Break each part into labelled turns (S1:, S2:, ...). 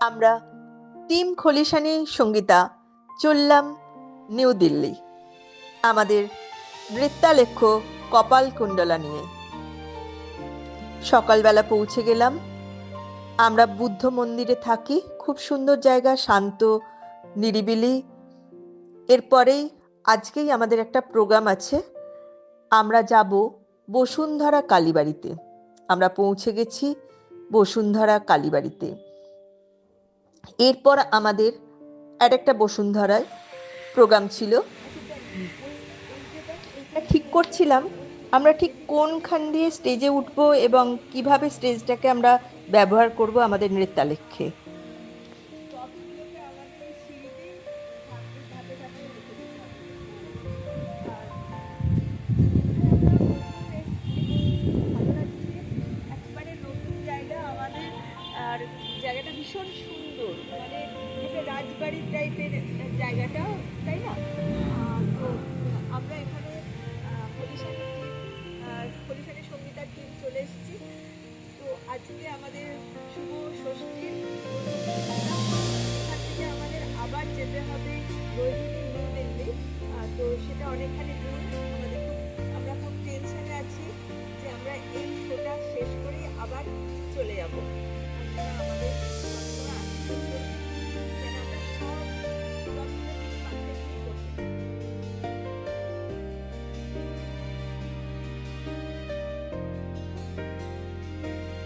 S1: আমরা টিম খলিশানি সঙ্গীতা চললাম নিউ দিল্লি আমাদের নৃত্যালেখ্য কপাল কুণ্ডলা নিয়ে। সকালবেলা পৌঁছে গেলাম। আমরা বুদ্ধ মন্দিরে থাকি, খুব সুন্দর জায়গা, শান্ত নিরিবিলি। এরপরেই আজকেই আমাদের একটা প্রোগ্রাম আছে, আমরা যাব বসুন্ধরা কালীবাড়িতে। আমরা পৌঁছে গেছি বসুন্ধরা কালীবাড়িতে। এরপর আমাদের একটা বসুন্ধরায় প্রোগ্রাম ছিল। ঠিক করছিলাম আমরা ঠিক কোনখান দিয়ে স্টেজে উঠব এবং কিভাবে স্টেজটাকে আমরা ব্যবহার করব আমাদের নৃত্যালেখ্যে।
S2: আর জায়গাটা ভীষণ সুন্দর, মানে একটা রাজবাড়ির টাইপের জায়গাটা, তাই না? তো আমরা এখানে খলিশানি সঙ্গীতার টিম চলে এসেছি। তো আজকে আমাদের শুভ ষষ্ঠীর এখান থেকে আমাদের আবার যেতে হবে রোহিণী নিউ দিল্লি। তো সেটা অনেকখানি দূর। আমরা খুব টেনশনে আছি যে আমরা এই শোটা শেষ করে আবার চলে যাব।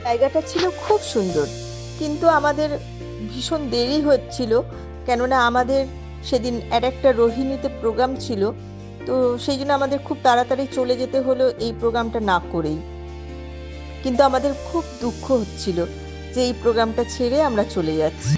S1: জায়গাটা ছিল খুব সুন্দর, কিন্তু আমাদের ভীষণ দেরি হচ্ছিল, কেননা আমাদের সেদিন একটা রোহিণীতে প্রোগ্রাম ছিল। তো সেই জন্য আমাদের খুব তাড়াতাড়ি চলে যেতে হলো এই প্রোগ্রামটা না করেই। কিন্তু আমাদের খুব দুঃখ হচ্ছিল যে এই প্রোগ্রামটা ছেড়ে আমরা চলে যাচ্ছি।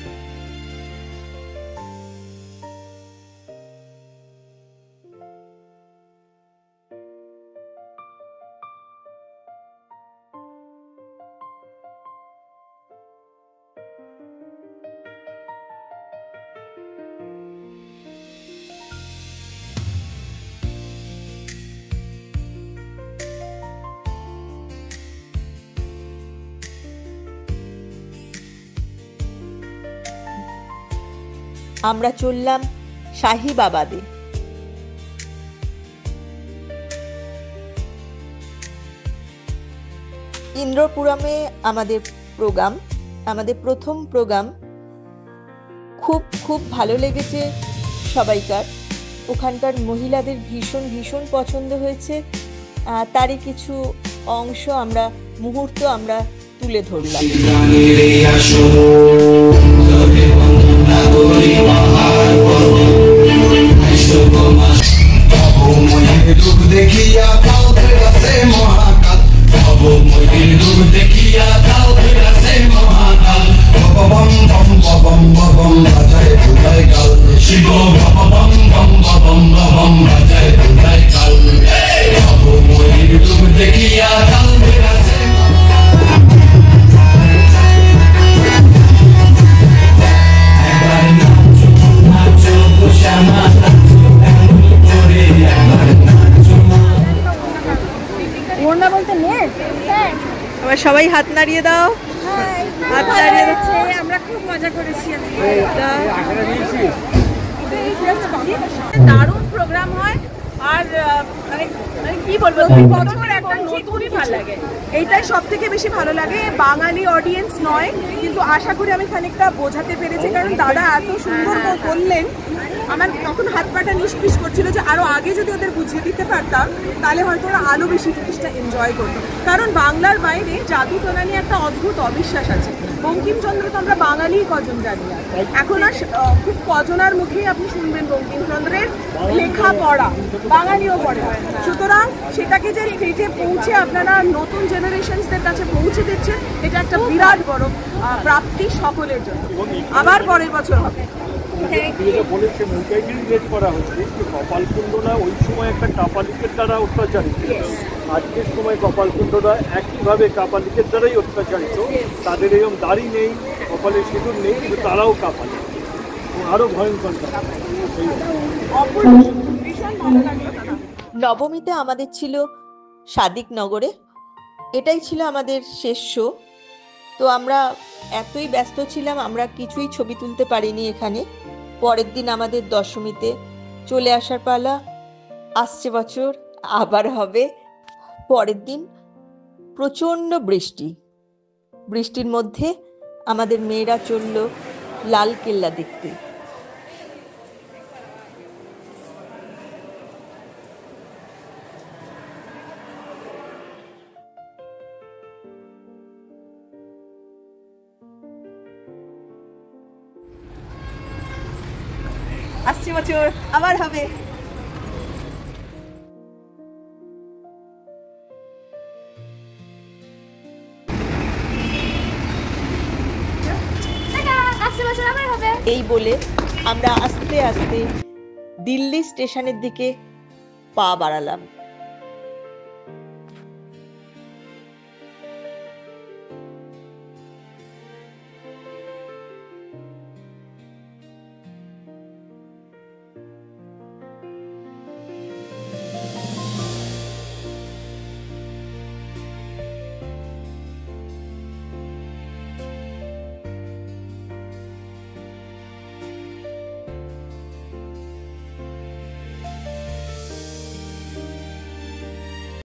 S1: আমরা চললাম শাহিবাবাদে। ইন্দ্রপুরমে আমাদের প্রোগ্রাম, আমাদের প্রথম প্রোগ্রাম। খুব খুব ভালো লেগেছে সবাইকার। ওখানকার মহিলাদের ভীষণ ভীষণ পছন্দ হয়েছে। তারই কিছু অংশ মুহূর্ত আমরা তুলে ধরলাম। সবাই হাত নাড়িয়ে দাও। হাত নাড়িয়ে দাও।
S2: আমরা খুব মজা করেছি। দারুণ প্রোগ্রাম হয়। আর কি বলবো, বছর একটা নতুনই ভালো লাগে। এইটাই সব থেকে বেশি ভালো লাগে। বাঙালি অডিয়েন্স নয়, কিন্তু আশা করি আমি খানিকটা বোঝাতে পেরেছি, কারণ দাদা এত সুন্দর বললেন, আমার তখন হাত পাটা নিষ্পিস করছিল যে আরো আগে যদি ওদের বুঝিয়ে দিতে পারতাম তাহলে হয়তো ওরা আরো বেশি জিনিসটা এনজয় করতো। কারণ বাংলার বাইরে জাদু টোনা নিয়ে একটা অদ্ভুত অবিশ্বাস আছে। বঙ্কিমচন্দ্র তো আমরা বাঙালি কজন জানি, এখন আর খুব কজনার মুখেই আপনি শুনবেন বঙ্কিমচন্দ্রের লেখা পড়া, বাঙালিও পড়ে। সুতরাং সেটাকে যে স্টেজে পৌঁছে আপনারা নতুন জেনারেশনসদের কাছে পৌঁছে দিচ্ছেন, এটা একটা বিরাট বড় প্রাপ্তি সকলের জন্য। আবার পরের বছর হবে।
S3: বলেছেন ওইটাই রিলেট করা হচ্ছে যে কপালকুণ্ডলা ওই সময় একটা কাপালিকের দ্বারা অত্যাচারিত, আজকের সময় কপালকুণ্ডলা একইভাবে কাপালিকের দ্বারাই অত্যাচারিত। তাদের এরকম দাড়ি নেই, কপালে সিঁদুর নেই, কিন্তু তারাও কাপালি, আরো ভয়ঙ্কর।
S1: নবমীতে আমাদের ছিল সাদিক নগরে। এটাই ছিল আমাদের শেষ শো। তো আমরা এতই ব্যস্ত ছিলাম, আমরা কিছুই ছবি তুলতে পারিনি এখানে। পরের দিন আমাদের দশমীতে চলে আসার পালা। আসছে বছর আবার হবে। পরের দিন প্রচণ্ড বৃষ্টি, বৃষ্টির মধ্যে আমাদের মেয়েরা চলল লাল কেল্লা দেখতে। আসছে বছর আবার হবে। এই বলে আমরা আস্তে আস্তে দিল্লি স্টেশনের দিকে পা বাড়ালাম।